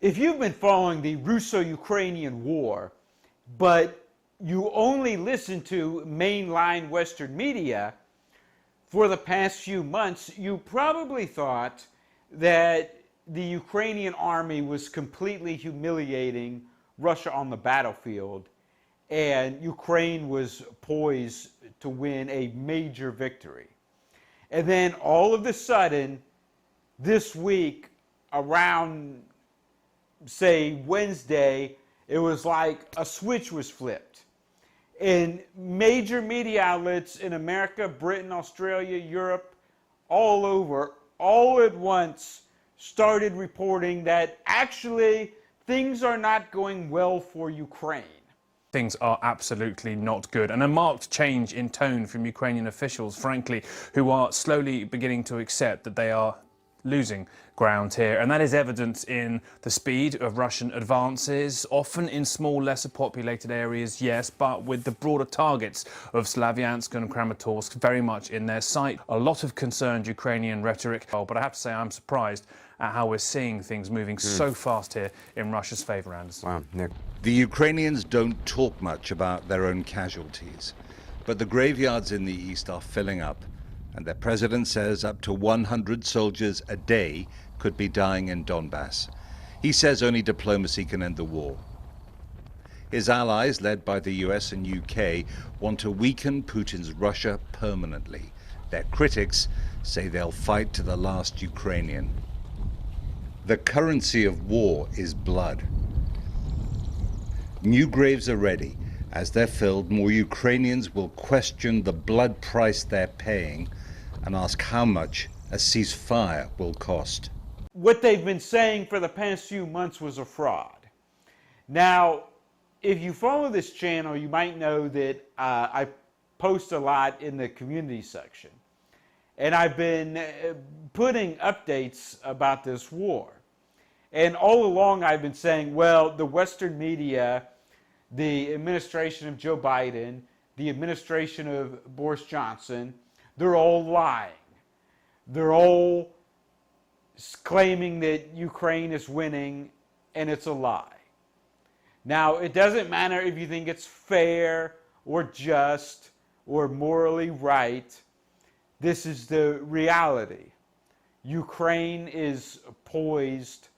If you've been following the Russo-Ukrainian War, but you only listen to mainline Western media for the past few months, you probably thought that the Ukrainian army was completely humiliating Russia on the battlefield, and Ukraine was poised to win a major victory. And then all of a sudden, this week, around, say, Wednesday, it was like a switch was flipped. And major media outlets in America, Britain, Australia, Europe, all over, all at once started reporting that actually things are not going well for Ukraine. Things are absolutely not good, and a marked change in tone from Ukrainian officials, frankly, who are slowly beginning to accept that they are losing ground here, and that is evident in the speed of Russian advances, often in small, lesser populated areas, yes, but with the broader targets of Slavyansk and Kramatorsk very much in their sight. A lot of concerned Ukrainian rhetoric, but I have to say I'm surprised at how we're seeing things moving so fast here in Russia's favour, Anderson. Wow, Nick. The Ukrainians don't talk much about their own casualties, but the graveyards in the east are filling up, and their president says up to 100 soldiers a day could be dying in Donbass. He says only diplomacy can end the war. His allies, led by the US and UK, want to weaken Putin's Russia permanently. Their critics say they'll fight to the last Ukrainian. The currency of war is blood. New graves are ready. As they're filled, more Ukrainians will question the blood price they're paying and ask how much a ceasefire will cost. What they've been saying for the past few months was a fraud. Now, if you follow this channel, you might know that I post a lot in the community section. And I've been putting updates about this war. And all along I've been saying, well, the Western media, the administration of Joe Biden, the administration of Boris Johnson, they're all lying. They're all claiming that Ukraine is winning, and it's a lie. Now, it doesn't matter if you think it's fair or just or morally right. This is the reality. Ukraine is poised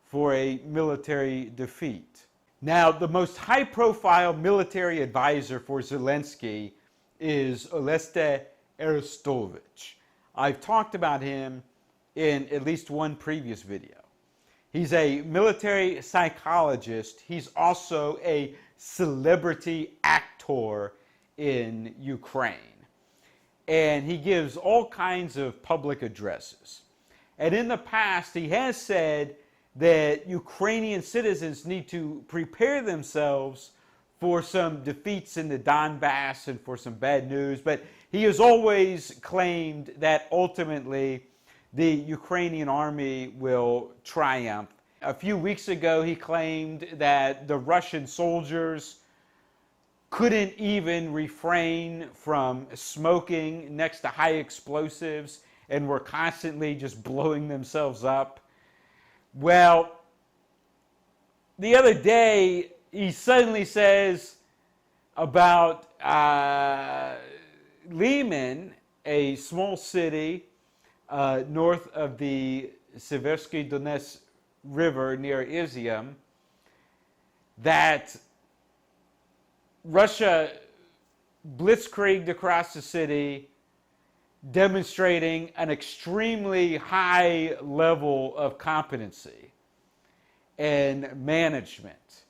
for a military defeat. Now, the most high-profile military advisor for Zelensky is Oleksandr Arostovic. I've talked about him in at least one previous video. He's a military psychologist. He's also a celebrity actor in Ukraine. And he gives all kinds of public addresses. And in the past, he has said that Ukrainian citizens need to prepare themselves for some defeats in the Donbass and for some bad news. But he has always claimed that ultimately the Ukrainian army will triumph. A few weeks ago, he claimed that the Russian soldiers couldn't even refrain from smoking next to high explosives and were constantly just blowing themselves up. Well, the other day, he suddenly says about Lyman, a small city north of the Seversky Donetsk River near Izium, that Russia blitzkrieged across the city, demonstrating an extremely high level of competency and management,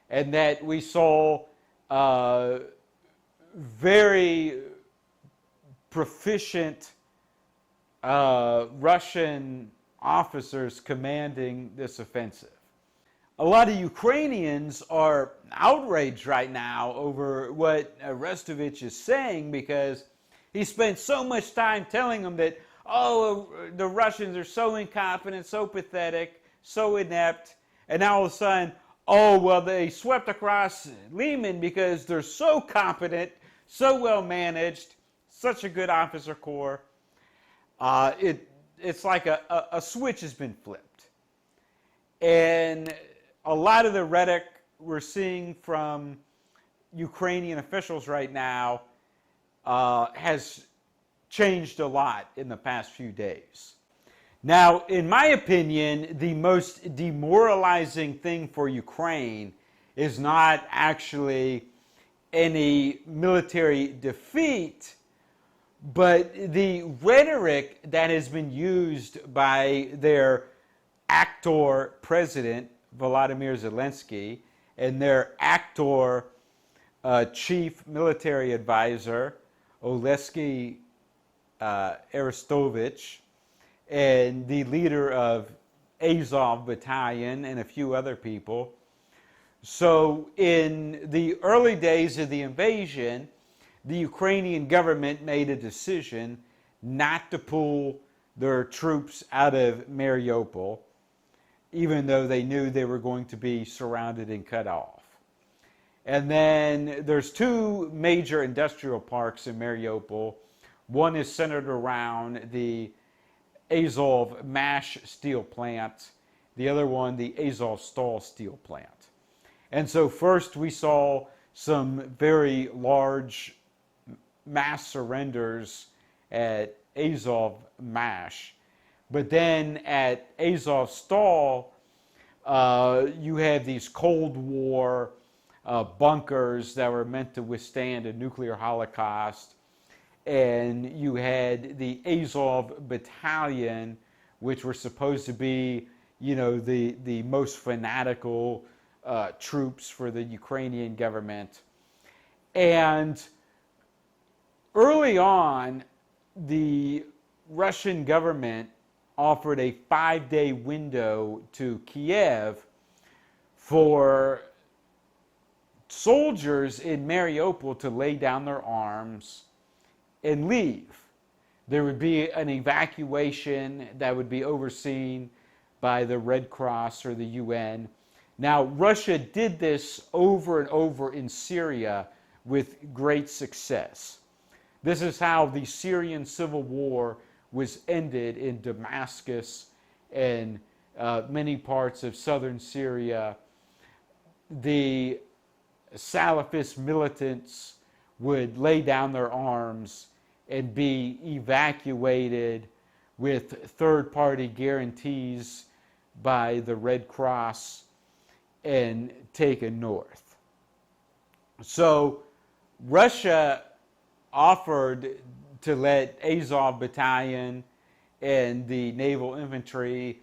and that we saw very proficient Russian officers commanding this offensive. A lot of Ukrainians are outraged right now over what Arostovic is saying, because he spent so much time telling them that, oh, the Russians are so incompetent, so pathetic, so inept, and now all of a sudden, oh, well, they swept across Lyman because they're so competent, so well managed, such a good officer corps. It's like a switch has been flipped. And a lot of the rhetoric we're seeing from Ukrainian officials right now has changed a lot in the past few days. Now, in my opinion, the most demoralizing thing for Ukraine is not actually any military defeat, but the rhetoric that has been used by their actor president, Volodymyr Zelensky, and their actor chief military advisor, Oleksandr Arostovic, and the leader of Azov Battalion and a few other people. So in the early days of the invasion, the Ukrainian government made a decision not to pull their troops out of Mariupol, even though they knew they were going to be surrounded and cut off. And then there's two major industrial parks in Mariupol. One is centered around the Azov Mash steel plant, the other one the Azovstal steel plant. And so first we saw some very large mass surrenders at Azov Mash. But then at Azovstal, you had these Cold War bunkers that were meant to withstand a nuclear holocaust. And you had the Azov Battalion, which were supposed to be, you know, the most fanatical troops for the Ukrainian government. And early on, the Russian government offered a 5-day window to Kiev for soldiers in Mariupol to lay down their arms and leave. There would be an evacuation that would be overseen by the Red Cross or the UN. Now, Russia did this over and over in Syria with great success. This is how the Syrian civil war was ended in Damascus and many parts of southern Syria. The Salafist militants would lay down their arms and be evacuated with third-party guarantees by the Red Cross and taken north. So Russia offered to let Azov Battalion and the Naval Infantry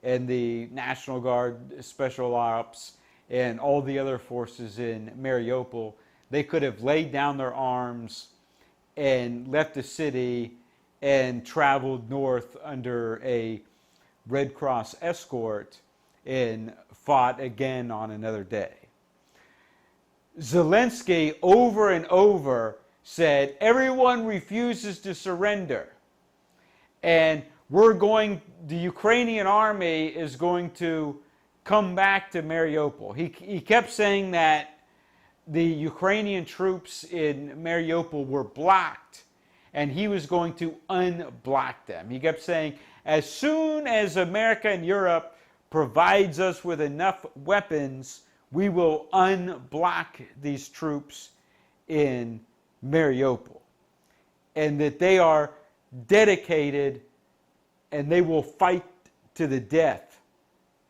and the National Guard Special Ops and all the other forces in Mariupol, they could have laid down their arms and left the city and traveled north under a Red Cross escort and fought again on another day. Zelensky over and over said, everyone refuses to surrender. And the Ukrainian army is going to come back to Mariupol. He kept saying that the Ukrainian troops in Mariupol were blocked, and he was going to unblock them. He kept saying, as soon as America and Europe provides us with enough weapons, we will unblock these troops in Mariupol. And that they are dedicated and they will fight to the death,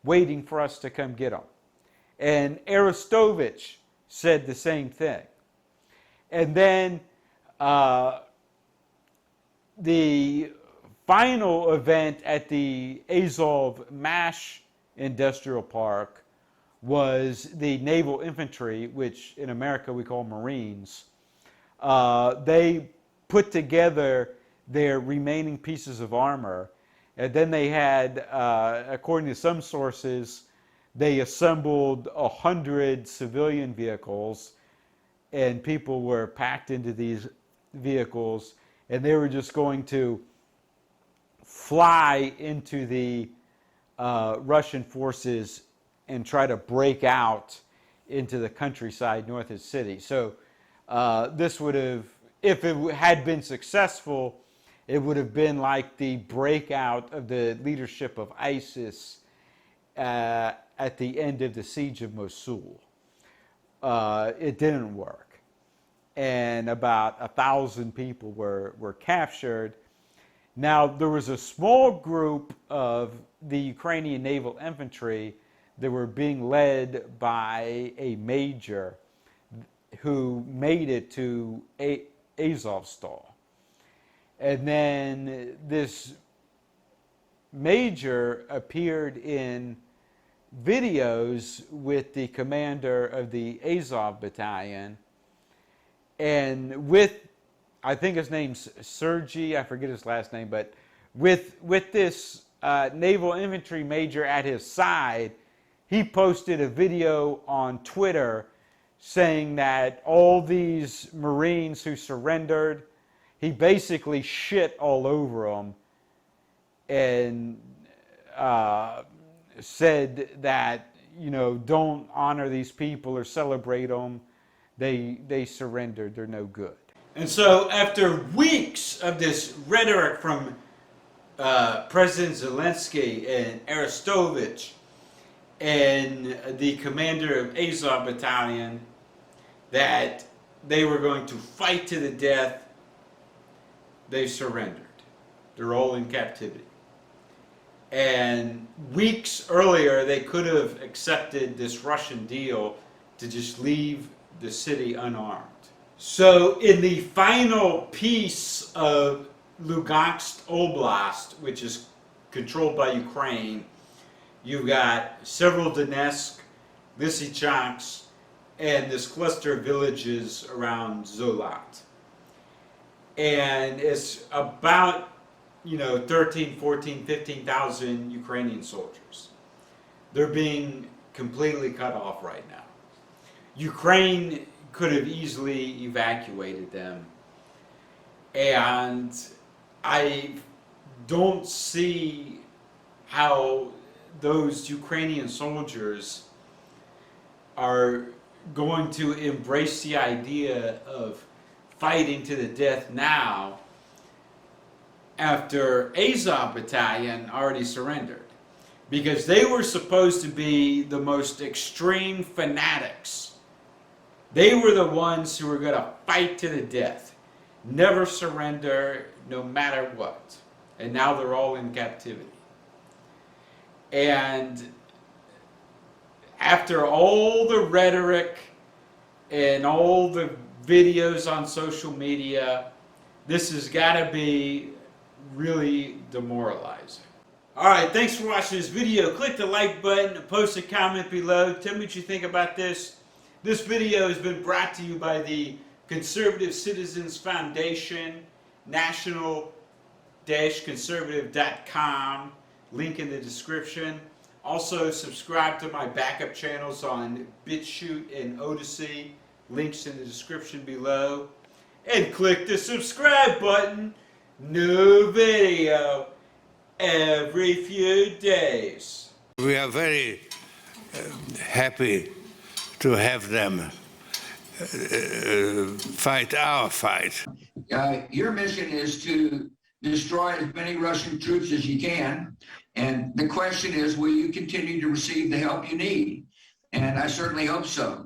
waiting for us to come get them. And Arostovic said the same thing. And then the final event at the Azov Mash Industrial Park was the Naval Infantry, which in America we call Marines. They put together their remaining pieces of armor, and then they had, according to some sources, they assembled 100 civilian vehicles, and people were packed into these vehicles, and they were just going to fly into the Russian forces and try to break out into the countryside north of the city. So this would have, if it had been successful, it would have been like the breakout of the leadership of ISIS at the end of the siege of Mosul. It didn't work, and about 1,000 people were captured. Now, there was a small group of the Ukrainian naval infantry that were being led by a major who made it to Azovstal. And then this major appeared in videos with the commander of the Azov battalion, and with, I think his name's Sergei, I forget his last name, but with this naval infantry major at his side, he posted a video on Twitter saying that all these Marines who surrendered, he basically shit all over them and said that, you know, don't honor these people or celebrate them. They surrendered. They're no good. And so after weeks of this rhetoric from President Zelensky and Arostovic and the commander of Azov battalion that they were going to fight to the death, they surrendered. They're all in captivity. And weeks earlier, they could have accepted this Russian deal to just leave the city unarmed. So in the final piece of Lugansk Oblast, which is controlled by Ukraine, you've got several Donetsk, Lysychansk, and this cluster of villages around Zolat. And it's about, 13, 14, 15,000 Ukrainian soldiers. They're being completely cut off right now. Ukraine could have easily evacuated them. And I don't see how those Ukrainian soldiers are going to embrace the idea of fighting to the death now after Azov battalion already surrendered, because they were supposed to be the most extreme fanatics. They were the ones who were going to fight to the death, never surrender no matter what. And now they're all in captivity. And after all the rhetoric and all the videos on social media, this has got to be really demoralizing. Alright, thanks for watching this video. Click the like button, post a comment below. Tell me what you think about this. This video has been brought to you by the Conservative Citizens Foundation, national-conservative.com, link in the description. Also, subscribe to my backup channels on BitChute and Odyssey, links in the description below. And click the subscribe button. New video every few days. We are very happy to have them fight our fight. Your mission is to destroy as many Russian troops as you can. And the question is, will you continue to receive the help you need? And I certainly hope so.